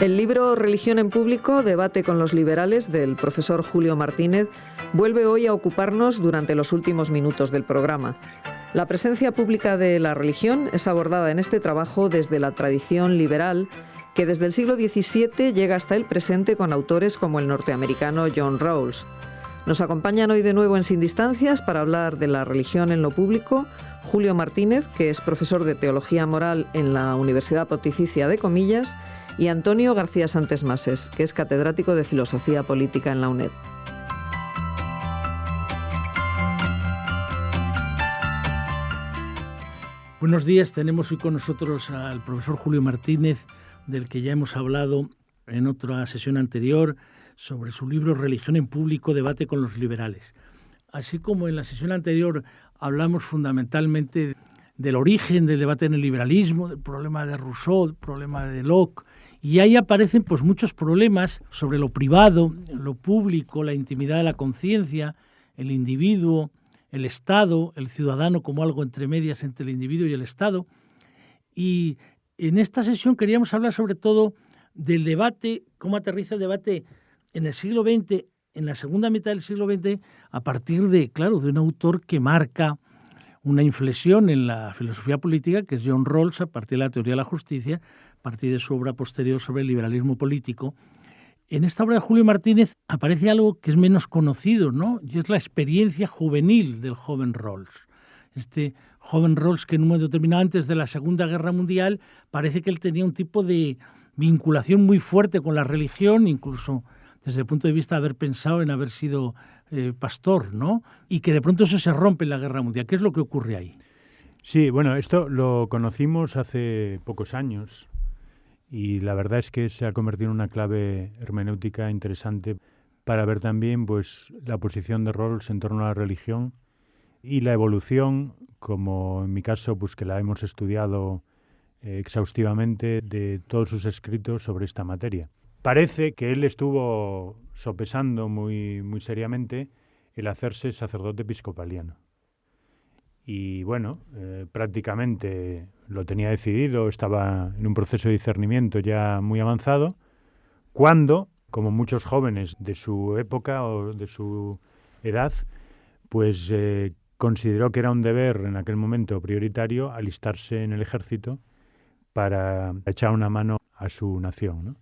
El libro Religión en Público, debate con los liberales, del profesor Julio Martínez, vuelve hoy a ocuparnos durante los últimos minutos del programa. La presencia pública de la religión es abordada en este trabajo desde la tradición liberal, que desde el siglo XVII llega hasta el presente con autores como el norteamericano John Rawls. Nos acompañan hoy de nuevo en Sin Distancias para hablar de la religión en lo público Julio Martínez, que es profesor de Teología Moral en la Universidad Pontificia de Comillas, y Antonio García Santes Mases, que es catedrático de Filosofía Política en la UNED. Buenos días, tenemos hoy con nosotros al profesor Julio Martínez, del que ya hemos hablado en otra sesión anterior sobre su libro Religión en Público, debate con los liberales. Así como en la sesión anterior hablamos fundamentalmente del origen del debate en el liberalismo, del problema de Rousseau, del problema de Locke, y ahí aparecen pues muchos problemas sobre lo privado, lo público, la intimidad de la conciencia, el individuo, el Estado, el ciudadano como algo entre medias entre el individuo y el Estado. Y en esta sesión queríamos hablar sobre todo del debate, cómo aterriza el debate en el siglo XX, en la segunda mitad del siglo XX, a partir de, claro, de un autor que marca una inflexión en la filosofía política, que es John Rawls, a partir de la teoría de la justicia, a partir de su obra posterior sobre el liberalismo político. En esta obra de Julio Martínez aparece algo que es menos conocido, ¿no? Y es la experiencia juvenil del joven Rawls. Este joven Rawls, que en un momento determinado, antes de la Segunda Guerra Mundial, parece que él tenía un tipo de vinculación muy fuerte con la religión, incluso desde el punto de vista de haber pensado en haber sido pastor, ¿no? Y que de pronto eso se rompe en la Guerra Mundial. ¿Qué es lo que ocurre ahí? Sí, bueno, esto lo conocimos hace pocos años y la verdad es que se ha convertido en una clave hermenéutica interesante para ver también pues, la posición de Rawls en torno a la religión y la evolución, como en mi caso, pues que la hemos estudiado exhaustivamente, de todos sus escritos sobre esta materia. Parece que él estuvo sopesando muy seriamente el hacerse sacerdote episcopaliano. Y bueno, prácticamente lo tenía decidido, estaba en un proceso de discernimiento ya muy avanzado, cuando, como muchos jóvenes de su época o de su edad, pues consideró que era un deber en aquel momento prioritario alistarse en el ejército para echar una mano a su nación, ¿no?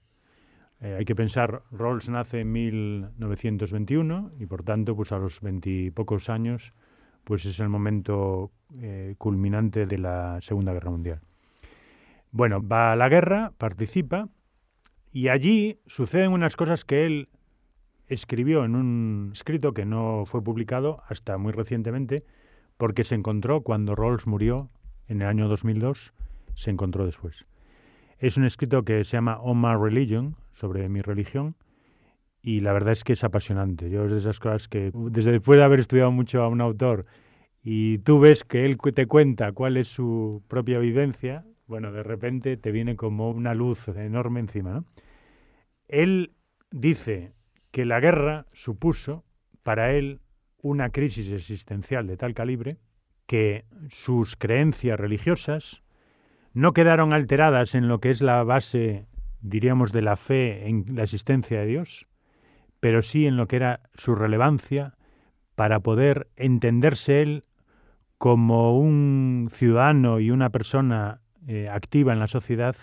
Hay que pensar, Rawls nace en 1921 y por tanto pues a los 20 y pocos años pues es el momento culminante de la Segunda Guerra Mundial. Bueno, va a la guerra, participa y allí suceden unas cosas que él escribió en un escrito que no fue publicado hasta muy recientemente, porque se encontró cuando Rawls murió en el año 2002, se encontró después. Es un escrito que se llama On My Religion, sobre mi religión, y la verdad es que es apasionante. Yo es de esas cosas que, desde después de haber estudiado mucho a un autor, y tú ves que él te cuenta cuál es su propia vivencia, bueno, de repente te viene como una luz enorme encima, ¿no? Él dice que la guerra supuso para él una crisis existencial de tal calibre que sus creencias religiosas no quedaron alteradas en lo que es la base, diríamos, de la fe en la existencia de Dios, pero sí en lo que era su relevancia para poder entenderse él como un ciudadano y una persona activa en la sociedad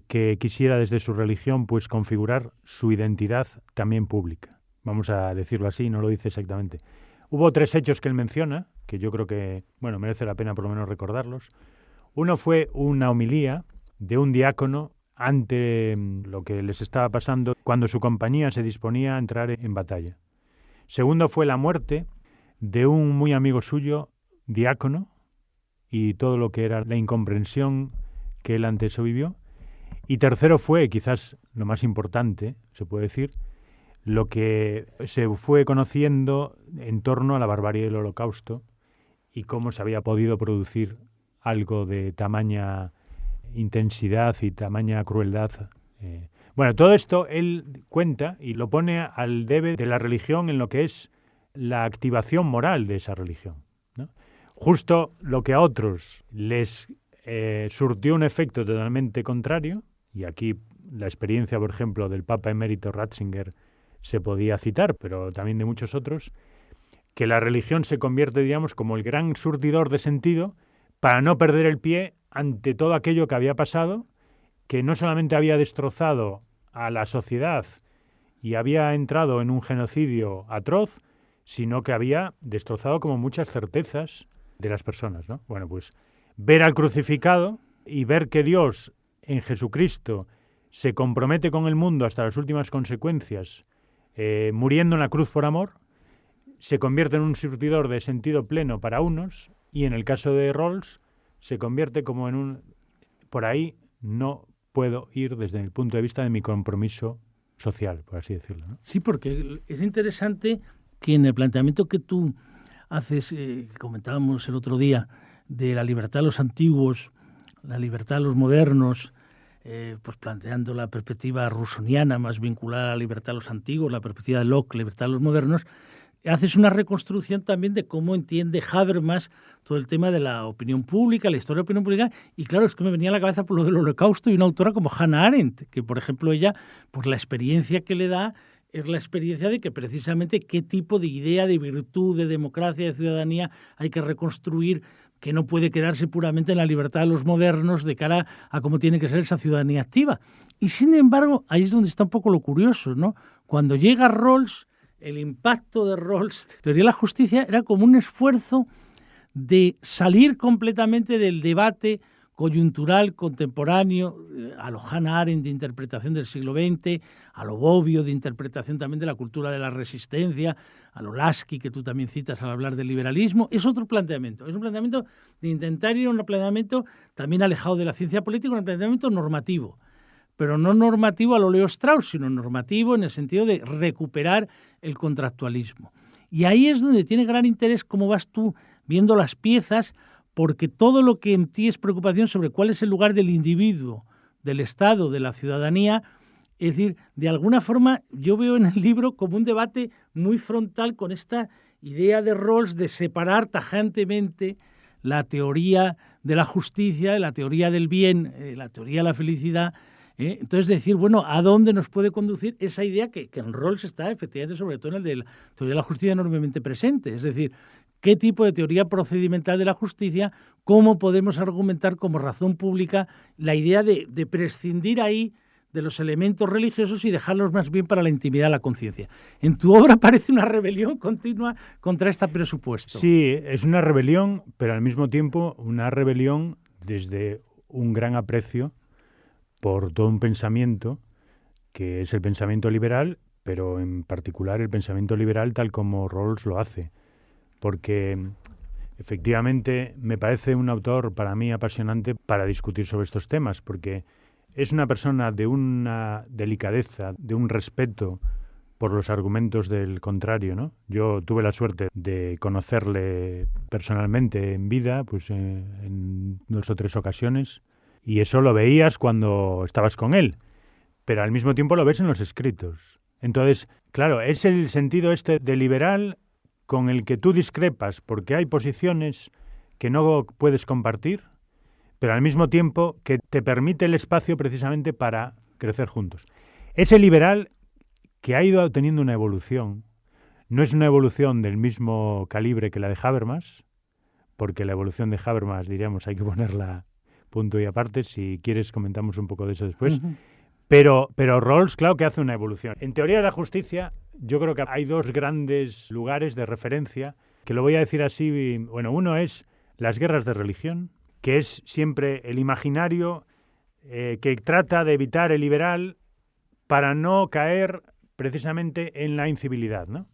que quisiera desde su religión pues configurar su identidad también pública. Vamos a decirlo así, no lo dice exactamente. Hubo 3 hechos que él menciona, que yo creo que bueno, merece la pena por lo menos recordarlos. Uno fue una homilía de un diácono ante lo que les estaba pasando cuando su compañía se disponía a entrar en batalla. Segundo fue la muerte de un muy amigo suyo, diácono, y todo lo que era la incomprensión que él ante eso vivió. Y tercero fue, quizás lo más importante, se puede decir, lo que se fue conociendo en torno a la barbarie del Holocausto y cómo se había podido producir algo de tamaña intensidad y tamaña crueldad. Bueno, todo esto él cuenta y lo pone al debe de la religión en lo que es la activación moral de esa religión, ¿no? Justo lo que a otros les surtió un efecto totalmente contrario, y aquí la experiencia, por ejemplo, del Papa emérito Ratzinger se podía citar, pero también de muchos otros, que la religión se convierte, digamos, como el gran surtidor de sentido para no perder el pie ante todo aquello que había pasado, que no solamente había destrozado a la sociedad y había entrado en un genocidio atroz, sino que había destrozado como muchas certezas de las personas, ¿no? Bueno, pues ver al crucificado y ver que Dios en Jesucristo se compromete con el mundo hasta las últimas consecuencias, muriendo en la cruz por amor, se convierte en un surtidor de sentido pleno para unos, y en el caso de Rawls se convierte como en un... Por ahí no puedo ir desde el punto de vista de mi compromiso social, por así decirlo, ¿no? Sí, porque es interesante que en el planteamiento que tú haces, que comentábamos el otro día, de la libertad de los antiguos, la libertad de los modernos, pues planteando la perspectiva rusoniana más vinculada a la libertad de los antiguos, la perspectiva de Locke, libertad de los modernos, haces una reconstrucción también de cómo entiende Habermas todo el tema de la opinión pública, la historia de la opinión pública, y claro, es que me venía a la cabeza por lo del Holocausto y una autora como Hannah Arendt, que por ejemplo ella, por la experiencia que le da, es la experiencia de que precisamente qué tipo de idea de virtud, de democracia, de ciudadanía hay que reconstruir, que no puede quedarse puramente en la libertad de los modernos de cara a cómo tiene que ser esa ciudadanía activa. Y sin embargo, ahí es donde está un poco lo curioso, ¿no? Cuando llega Rawls, el impacto de Rawls, teoría de la justicia, era como un esfuerzo de salir completamente del debate coyuntural, contemporáneo, a lo Hannah Arendt de interpretación del siglo XX, a lo Bobbio de interpretación también de la cultura de la resistencia, a lo Lasky, que tú también citas al hablar del liberalismo. Es otro planteamiento, es un planteamiento de intentar ir a un planteamiento también alejado de la ciencia política, un planteamiento normativo, pero no normativo a lo Leo Strauss, sino normativo en el sentido de recuperar el contractualismo. Y ahí es donde tiene gran interés cómo vas tú viendo las piezas, porque todo lo que en ti es preocupación sobre cuál es el lugar del individuo, del Estado, de la ciudadanía, es decir, de alguna forma yo veo en el libro como un debate muy frontal con esta idea de Rawls de separar tajantemente la teoría de la justicia, la teoría del bien, la teoría de la felicidad. Entonces decir, bueno, ¿a dónde nos puede conducir esa idea que en Rawls está efectivamente sobre todo en el de la teoría de la justicia enormemente presente? Es decir, ¿qué tipo de teoría procedimental de la justicia? ¿Cómo podemos argumentar como razón pública la idea de prescindir ahí de los elementos religiosos y dejarlos más bien para la intimidad de la conciencia? En tu obra parece una rebelión continua contra este presupuesto. Sí, es una rebelión, pero al mismo tiempo una rebelión desde un gran aprecio por todo un pensamiento que es el pensamiento liberal, pero en particular el pensamiento liberal tal como Rawls lo hace. Porque efectivamente me parece un autor para mí apasionante para discutir sobre estos temas, porque es una persona de una delicadeza, de un respeto por los argumentos del contrario, ¿no? Yo tuve la suerte de conocerle personalmente en vida, pues en 2 o 3 ocasiones, y eso lo veías cuando estabas con él, pero al mismo tiempo lo ves en los escritos. Entonces, claro, es el sentido este de liberal con el que tú discrepas porque hay posiciones que no puedes compartir, pero al mismo tiempo que te permite el espacio precisamente para crecer juntos. Ese liberal que ha ido teniendo una evolución, no es una evolución del mismo calibre que la de Habermas, porque la evolución de Habermas, diríamos, hay que ponerla punto y aparte. Si quieres comentamos un poco de eso después. Uh-huh. Pero Rawls, claro que hace una evolución. En teoría de la justicia, yo creo que hay 2 grandes lugares de referencia, que lo voy a decir así. Bueno, uno es las guerras de religión, que es siempre el imaginario que trata de evitar el liberal para no caer precisamente en la incivilidad, ¿no?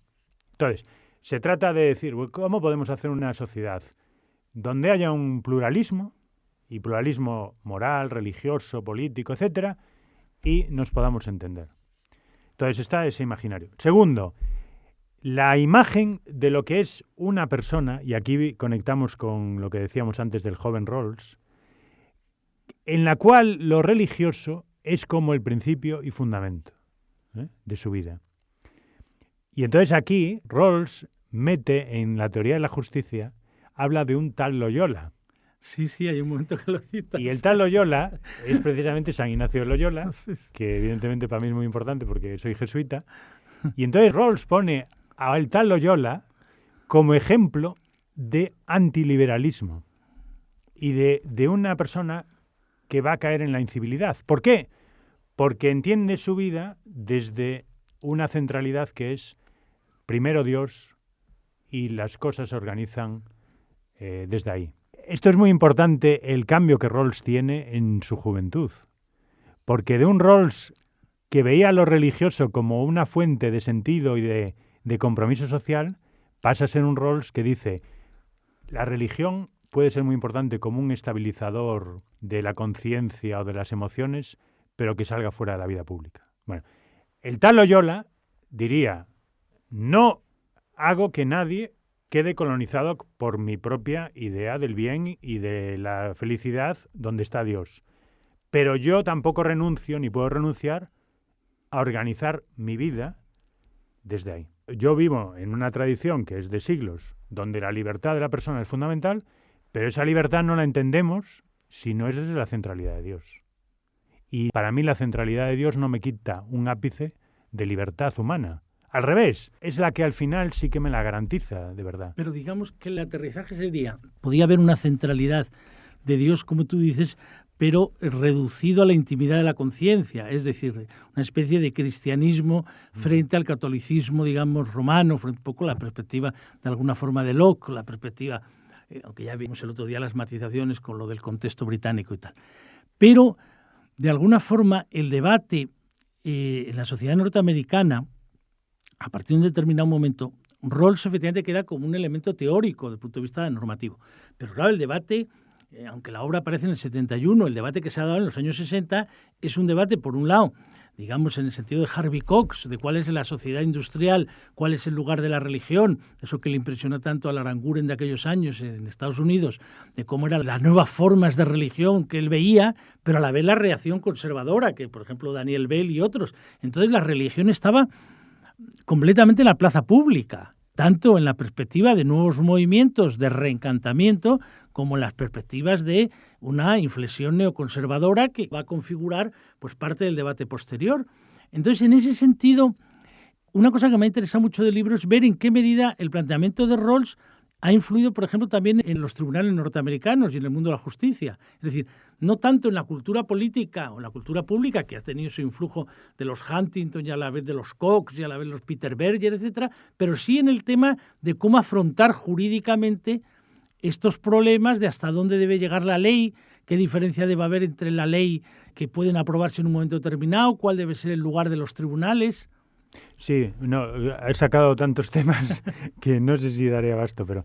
Entonces, se trata de decir, ¿cómo podemos hacer una sociedad donde haya un pluralismo, y pluralismo moral, religioso, político, etcétera, y nos podamos entender? Entonces está ese imaginario. Segundo, la imagen de lo que es una persona, y aquí conectamos con lo que decíamos antes del joven Rawls, en la cual lo religioso es como el principio y fundamento de su vida. Y entonces aquí Rawls mete en la teoría de la justicia, habla de un tal Loyola. Sí, hay un momento que lo cita. Y el tal Loyola es precisamente San Ignacio de Loyola, que evidentemente para mí es muy importante porque soy jesuita. Y entonces Rawls pone al tal Loyola como ejemplo de antiliberalismo y de una persona que va a caer en la incivilidad. ¿Por qué? Porque entiende su vida desde una centralidad que es primero Dios y las cosas se organizan desde ahí. Esto es muy importante, el cambio que Rawls tiene en su juventud, porque de un Rawls que veía lo religioso como una fuente de sentido y de compromiso social, pasa a ser un Rawls que dice, la religión puede ser muy importante como un estabilizador de la conciencia o de las emociones, pero que salga fuera de la vida pública. Bueno, el tal Loyola diría, no hago que nadie quede colonizado por mi propia idea del bien y de la felicidad donde está Dios. Pero yo tampoco renuncio ni puedo renunciar a organizar mi vida desde ahí. Yo vivo en una tradición que es de siglos, donde la libertad de la persona es fundamental, pero esa libertad no la entendemos si no es desde la centralidad de Dios. Y para mí la centralidad de Dios no me quita un ápice de libertad humana. Al revés, es la que al final sí que me la garantiza, de verdad. Pero digamos que el aterrizaje sería, podía haber una centralidad de Dios, como tú dices, pero reducido a la intimidad de la conciencia, es decir, una especie de cristianismo frente al catolicismo, digamos, romano, frente un poco a la perspectiva, de alguna forma, de Locke, la perspectiva, aunque ya vimos el otro día las matizaciones con lo del contexto británico y tal. Pero, de alguna forma, el debate en la sociedad norteamericana, a partir de un determinado momento, Rawls efectivamente queda como un elemento teórico desde el punto de vista normativo. Pero claro, el debate, aunque la obra aparece en el 71, el debate que se ha dado en los años 60 es un debate, por un lado, digamos en el sentido de Harvey Cox, de cuál es la sociedad industrial, cuál es el lugar de la religión, eso que le impresionó tanto a Aranguren de aquellos años en Estados Unidos, de cómo eran las nuevas formas de religión que él veía, pero a la vez la reacción conservadora, que por ejemplo Daniel Bell y otros. Entonces la religión estaba completamente en la plaza pública, tanto en la perspectiva de nuevos movimientos de reencantamiento como en las perspectivas de una inflexión neoconservadora que va a configurar pues, parte del debate posterior. Entonces, en ese sentido, una cosa que me ha interesado mucho del libro es ver en qué medida el planteamiento de Rawls ha influido, por ejemplo, también en los tribunales norteamericanos y en el mundo de la justicia. Es decir, no tanto en la cultura política o en la cultura pública, que ha tenido su influjo de los Huntington y a la vez de los Cox y a la vez de los Peter Berger, etcétera, pero sí en el tema de cómo afrontar jurídicamente estos problemas de hasta dónde debe llegar la ley, qué diferencia debe haber entre la ley que pueden aprobarse en un momento determinado, cuál debe ser el lugar de los tribunales. Sí, no, he sacado tantos temas que no sé si daré abasto, pero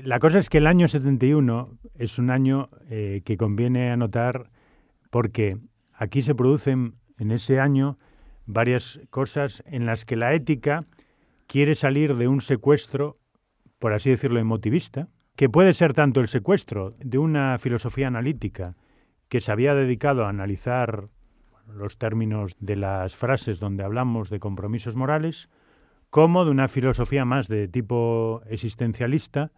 la cosa es que el año 71 es un año que conviene anotar porque aquí se producen en ese año varias cosas en las que la ética quiere salir de un secuestro, por así decirlo, emotivista, que puede ser tanto el secuestro de una filosofía analítica que se había dedicado a analizar los términos de las frases donde hablamos de compromisos morales, como de una filosofía más de tipo existencialista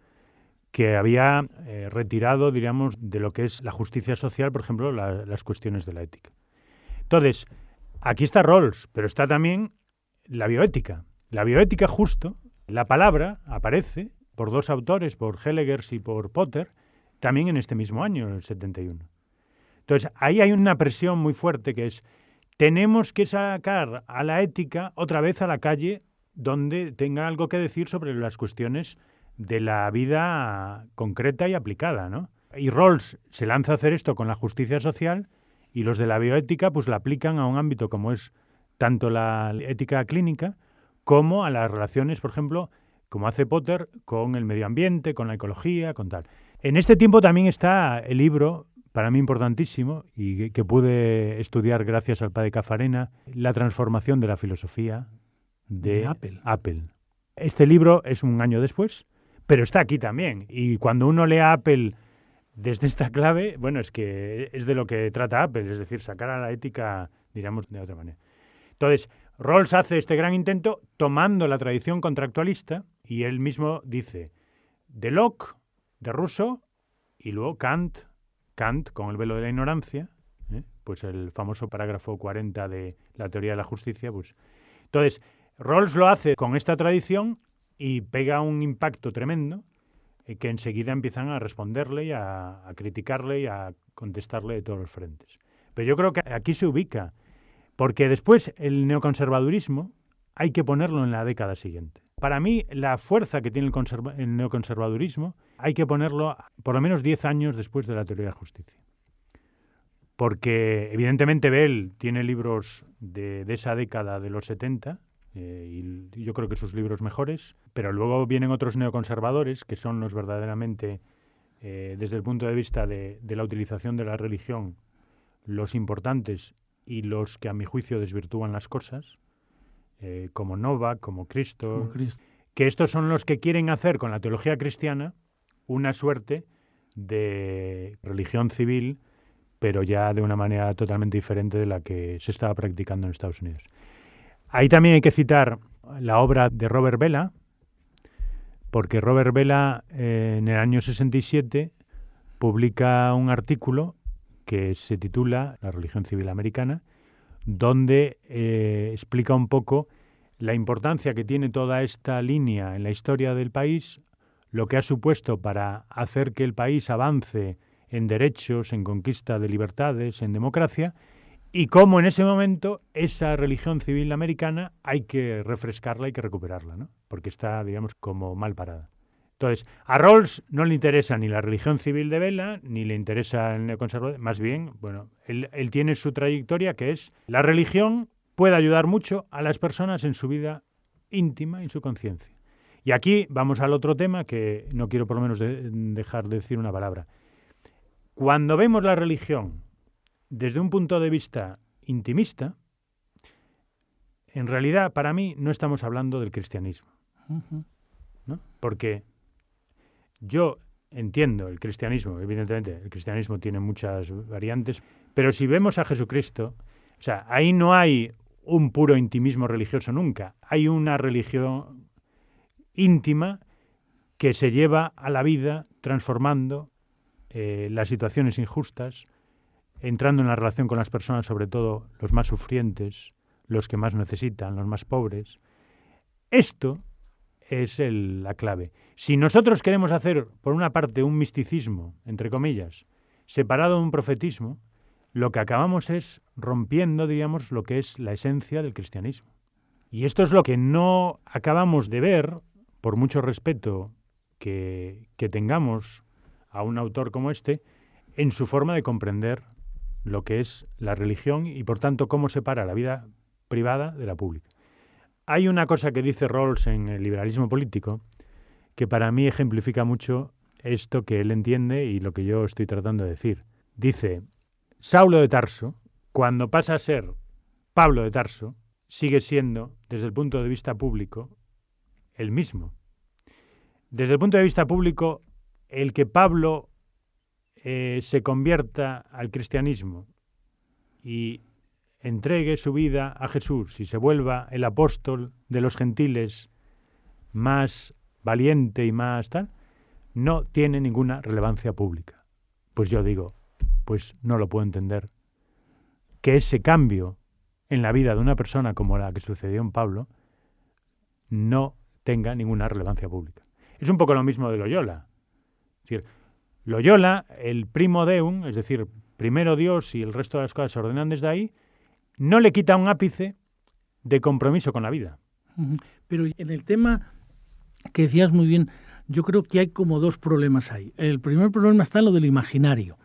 que había retirado, diríamos, de lo que es la justicia social, por ejemplo, las cuestiones de la ética. Entonces, aquí está Rawls, pero está también la bioética. La bioética justo, la palabra aparece por dos autores, por Hellegers y por Potter, también en este mismo año, en el 71. Entonces, ahí hay una presión muy fuerte que es, tenemos que sacar a la ética otra vez a la calle donde tenga algo que decir sobre las cuestiones de la vida concreta y aplicada, ¿no? Y Rawls se lanza a hacer esto con la justicia social y los de la bioética pues la aplican a un ámbito como es tanto la ética clínica como a las relaciones, por ejemplo, como hace Potter, con el medio ambiente, con la ecología, con tal. En este tiempo también está el libro, para mí importantísimo, y que pude estudiar gracias al padre Caffarena, La transformación de la filosofía de Apple. Este libro es un año después, pero está aquí también. Y cuando uno lee a Apple desde esta clave, bueno, es que es de lo que trata Apple, es decir, sacar a la ética, diríamos, de otra manera. Entonces, Rawls hace este gran intento tomando la tradición contractualista y él mismo dice de Locke, de Rousseau y luego Kant con el velo de la ignorancia, pues el famoso parágrafo 40 de la teoría de la justicia. Pues. Entonces, Rawls lo hace con esta tradición y pega un impacto tremendo que enseguida empiezan a responderle y a criticarle y a contestarle de todos los frentes. Pero yo creo que aquí se ubica, porque después el neoconservadurismo hay que ponerlo en la década siguiente. Para mí, la fuerza que tiene el neoconservadurismo hay que ponerlo por lo menos 10 años después de la teoría de la justicia. Porque evidentemente Bell tiene libros de esa década de los 70, y yo creo que sus libros mejores, pero luego vienen otros neoconservadores que son los verdaderamente, desde el punto de vista de la utilización de la religión, los importantes y los que a mi juicio desvirtúan las cosas, como Novak, como Cristo, que estos son los que quieren hacer con la teología cristiana una suerte de religión civil, pero ya de una manera totalmente diferente de la que se estaba practicando en Estados Unidos. Ahí también hay que citar la obra de Robert Vela, porque Robert Vela en el año 67 publica un artículo que se titula La religión civil americana, donde explica un poco la importancia que tiene toda esta línea en la historia del país, lo que ha supuesto para hacer que el país avance en derechos, en conquista de libertades, en democracia, y cómo en ese momento esa religión civil americana hay que refrescarla, hay que recuperarla, ¿no? Porque está, digamos, como mal parada. Entonces, a Rawls no le interesa ni la religión civil de Vela, ni le interesa el neoconservadurismo. Más bien, bueno, él tiene su trayectoria, que es la religión puede ayudar mucho a las personas en su vida íntima y en su conciencia. Y aquí vamos al otro tema que no quiero por lo menos dejar de decir una palabra. Cuando vemos la religión desde un punto de vista intimista, en realidad, para mí, no estamos hablando del cristianismo, ¿no? Porque yo entiendo el cristianismo, evidentemente, el cristianismo tiene muchas variantes, pero si vemos a Jesucristo, o sea, ahí no hay un puro intimismo religioso nunca, hay una religión íntima que se lleva a la vida transformando las situaciones injustas, entrando en la relación con las personas, sobre todo los más sufrientes, los que más necesitan, los más pobres. Esto es la clave. Si nosotros queremos hacer, por una parte, un misticismo, entre comillas, separado de un profetismo, lo que acabamos es rompiendo, digamos, lo que es la esencia del cristianismo. Y esto es lo que no acabamos de ver, por mucho respeto que tengamos a un autor como este, en su forma de comprender lo que es la religión y, por tanto, cómo separa la vida privada de la pública. Hay una cosa que dice Rawls en el liberalismo político que para mí ejemplifica mucho esto que él entiende y lo que yo estoy tratando de decir. Dice, Saulo de Tarso, cuando pasa a ser Pablo de Tarso, sigue siendo, desde el punto de vista público, el mismo. Desde el punto de vista público, el que Pablo se convierta al cristianismo y entregue su vida a Jesús y se vuelva el apóstol de los gentiles más valiente y más tal, no tiene ninguna relevancia pública. Pues yo digo, pues no lo puedo entender. Que ese cambio en la vida de una persona como la que sucedió en Pablo no tenga ninguna relevancia pública. Es un poco lo mismo de Loyola. Es decir, Loyola, el primo deum, es decir, primero Dios y el resto de las cosas se ordenan desde ahí, no le quita un ápice de compromiso con la vida. Pero en el tema que decías muy bien, yo creo que hay como dos problemas ahí. El primer problema está en lo del imaginario.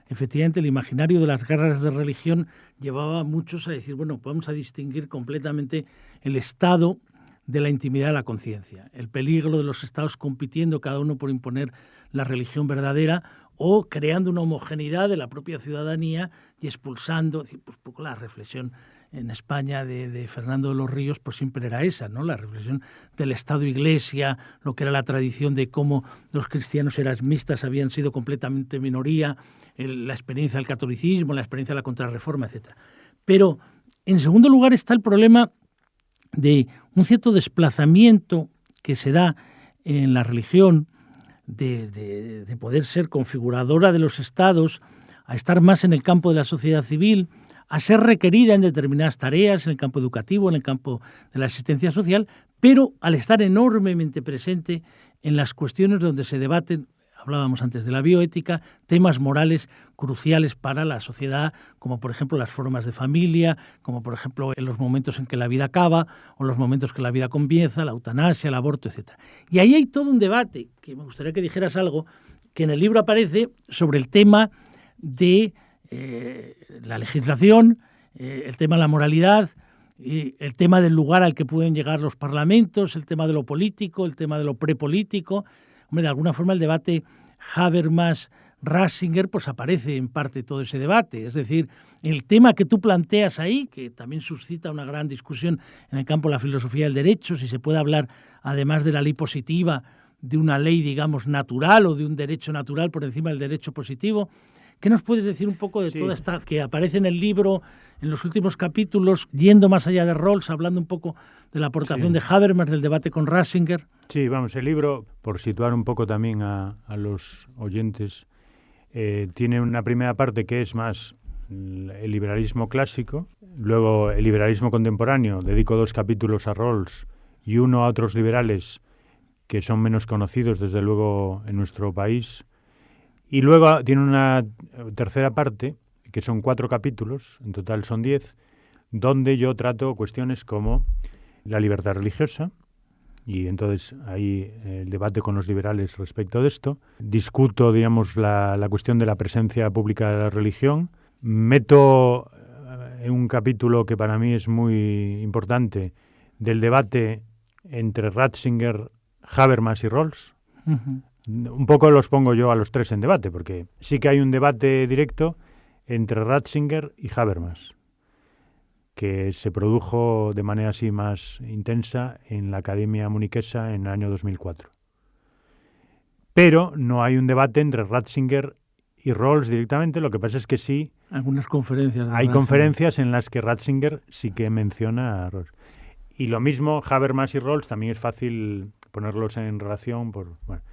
Efectivamente, el imaginario de las guerras de religión llevaba a muchos a decir, bueno, vamos a distinguir completamente el estado de la intimidad de la conciencia, el peligro de los estados compitiendo cada uno por imponer la religión verdadera o creando una homogeneidad de la propia ciudadanía y expulsando, pues, un poco la reflexión en España de Fernando de los Ríos, pues siempre era esa, ¿no? La reflexión del Estado-Iglesia, lo que era la tradición de cómo los cristianos erasmistas habían sido completamente minoría, la experiencia del catolicismo, la experiencia de la contrarreforma, etc. Pero, en segundo lugar, está el problema de un cierto desplazamiento que se da en la religión de poder ser configuradora de los estados, a estar más en el campo de la sociedad civil, a ser requerida en determinadas tareas, en el campo educativo, en el campo de la asistencia social, pero al estar enormemente presente en las cuestiones donde se debaten, hablábamos antes de la bioética, temas morales cruciales para la sociedad, como por ejemplo las formas de familia, como por ejemplo en los momentos en que la vida acaba o los momentos que la vida comienza, la eutanasia, el aborto, etc. Y ahí hay todo un debate, que me gustaría que dijeras algo, que en el libro aparece sobre el tema de la legislación, el tema de la moralidad, y el tema del lugar al que pueden llegar los parlamentos, el tema de lo político, el tema de lo prepolítico. Hombre, de alguna forma el debate Habermas-Ratzinger pues aparece en parte todo ese debate. Es decir, el tema que tú planteas ahí, que también suscita una gran discusión en el campo de la filosofía del derecho, si se puede hablar, además de la ley positiva, de una ley, digamos, natural o de un derecho natural por encima del derecho positivo. ¿Qué nos puedes decir un poco de toda esta, que aparece en el libro, en los últimos capítulos, yendo más allá de Rawls, hablando un poco de la aportación de Habermas, del debate con Ratzinger? Sí, vamos, el libro, por situar un poco también a los oyentes, tiene una primera parte que es más el liberalismo clásico, luego el liberalismo contemporáneo, dedico 2 capítulos a Rawls y uno a otros liberales que son menos conocidos, desde luego, en nuestro país. Y luego tiene una tercera parte, que son 4 capítulos, en total son 10, donde yo trato cuestiones como la libertad religiosa, y entonces ahí el debate con los liberales respecto de esto. Discuto, digamos, la cuestión de la presencia pública de la religión. Meto en un capítulo que para mí es muy importante, del debate entre Ratzinger, Habermas y Rawls. Uh-huh. Un poco los pongo yo a los 3 en debate, porque sí que hay un debate directo entre Ratzinger y Habermas, que se produjo de manera así más intensa en la Academia Muniquesa en el año 2004. Pero no hay un debate entre Ratzinger y Rawls directamente, lo que pasa es que sí... Algunas conferencias. Hay conferencias en las que Ratzinger sí que menciona a Rawls. Y lo mismo, Habermas y Rawls, también es fácil ponerlos en relación por... Bueno.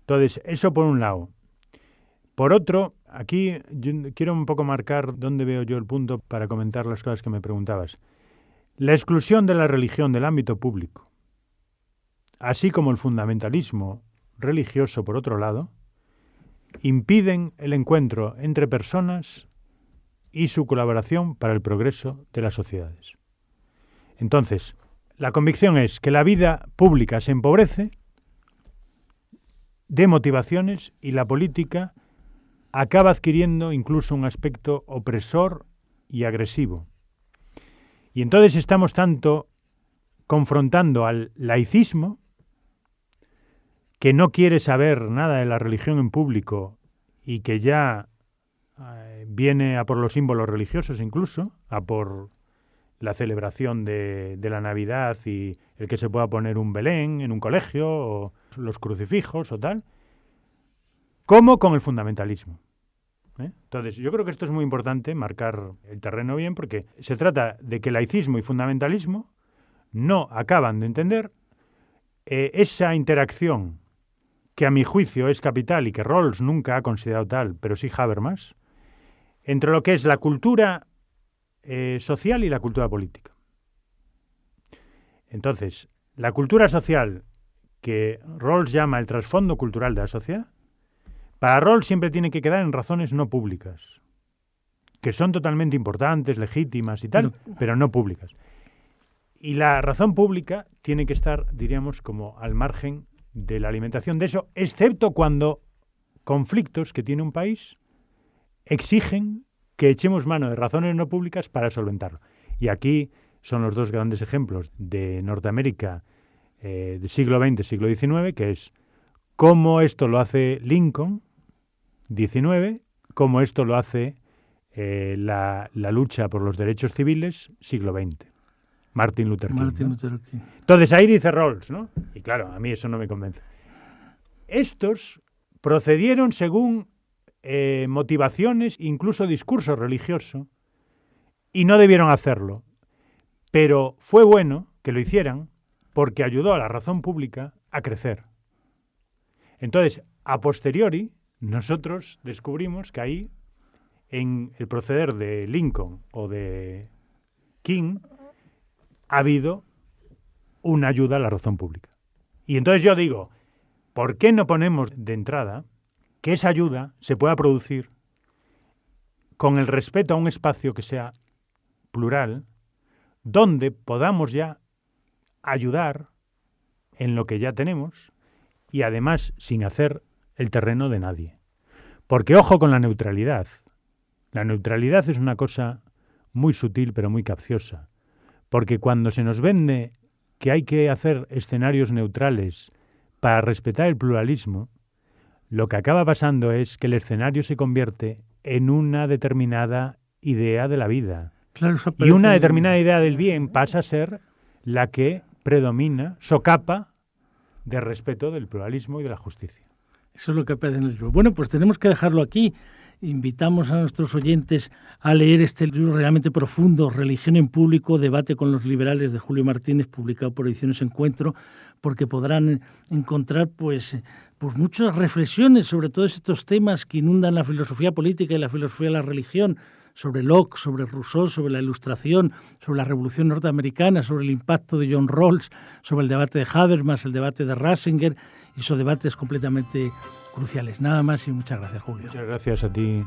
Entonces, eso por un lado. Por otro, aquí yo quiero un poco marcar dónde veo yo el punto para comentar las cosas que me preguntabas. La exclusión de la religión del ámbito público, así como el fundamentalismo religioso, por otro lado, impiden el encuentro entre personas y su colaboración para el progreso de las sociedades. Entonces, la convicción es que la vida pública se empobrece de motivaciones y la política acaba adquiriendo incluso un aspecto opresor y agresivo. Y entonces estamos tanto confrontando al laicismo, que no quiere saber nada de la religión en público y que ya viene a por los símbolos religiosos incluso, a por la celebración de la Navidad y el que se pueda poner un Belén en un colegio o los crucifijos o tal, como con el fundamentalismo. Entonces, yo creo que esto es muy importante, marcar el terreno bien, porque se trata de que laicismo y fundamentalismo no acaban de entender esa interacción que a mi juicio es capital y que Rawls nunca ha considerado tal, pero sí Habermas, entre lo que es la cultura social y la cultura política. Entonces, la cultura social, que Rawls llama el trasfondo cultural de la sociedad, para Rawls siempre tiene que quedar en razones no públicas, que son totalmente importantes, legítimas y tal, pero no públicas. Y la razón pública tiene que estar, diríamos, como al margen de la alimentación de eso, excepto cuando conflictos que tiene un país exigen que echemos mano de razones no públicas para solventarlo. Y aquí son los 2 grandes ejemplos de Norteamérica del siglo XX, siglo XIX, que es cómo esto lo hace Lincoln, XIX, cómo esto lo hace la lucha por los derechos civiles, siglo XX. Martin Luther King. Martin ¿no? Luther King. Entonces ahí dice Rawls, ¿no? Y claro, a mí eso no me convence. Estos procedieron según motivaciones, incluso discurso religioso, y no debieron hacerlo. Pero fue bueno que lo hicieran porque ayudó a la razón pública a crecer. Entonces, a posteriori, nosotros descubrimos que ahí, en el proceder de Lincoln o de King, ha habido una ayuda a la razón pública. Y entonces yo digo, ¿por qué no ponemos de entrada que esa ayuda se pueda producir con el respeto a un espacio que sea plural, donde podamos ya ayudar en lo que ya tenemos y además sin hacer el terreno de nadie? Porque ojo con la neutralidad. La neutralidad es una cosa muy sutil pero muy capciosa. Porque cuando se nos vende que hay que hacer escenarios neutrales para respetar el pluralismo, lo que acaba pasando es que el escenario se convierte en una determinada idea de la vida. Claro, y una determinada idea del bien pasa a ser la que predomina, socapa de respeto del pluralismo y de la justicia. Eso es lo que aparece en el libro. Bueno, pues tenemos que dejarlo aquí. Invitamos a nuestros oyentes a leer este libro realmente profundo, Religión en Público, debate con los liberales, de Julio Martínez, publicado por Ediciones Encuentro, porque podrán encontrar pues muchas reflexiones sobre todos estos temas que inundan la filosofía política y la filosofía de la religión, sobre Locke, sobre Rousseau, sobre la Ilustración, sobre la Revolución Norteamericana, sobre el impacto de John Rawls, sobre el debate de Habermas, el debate de Ratzinger, y son debates completamente cruciales. Nada más y muchas gracias, Julio. Muchas gracias a ti.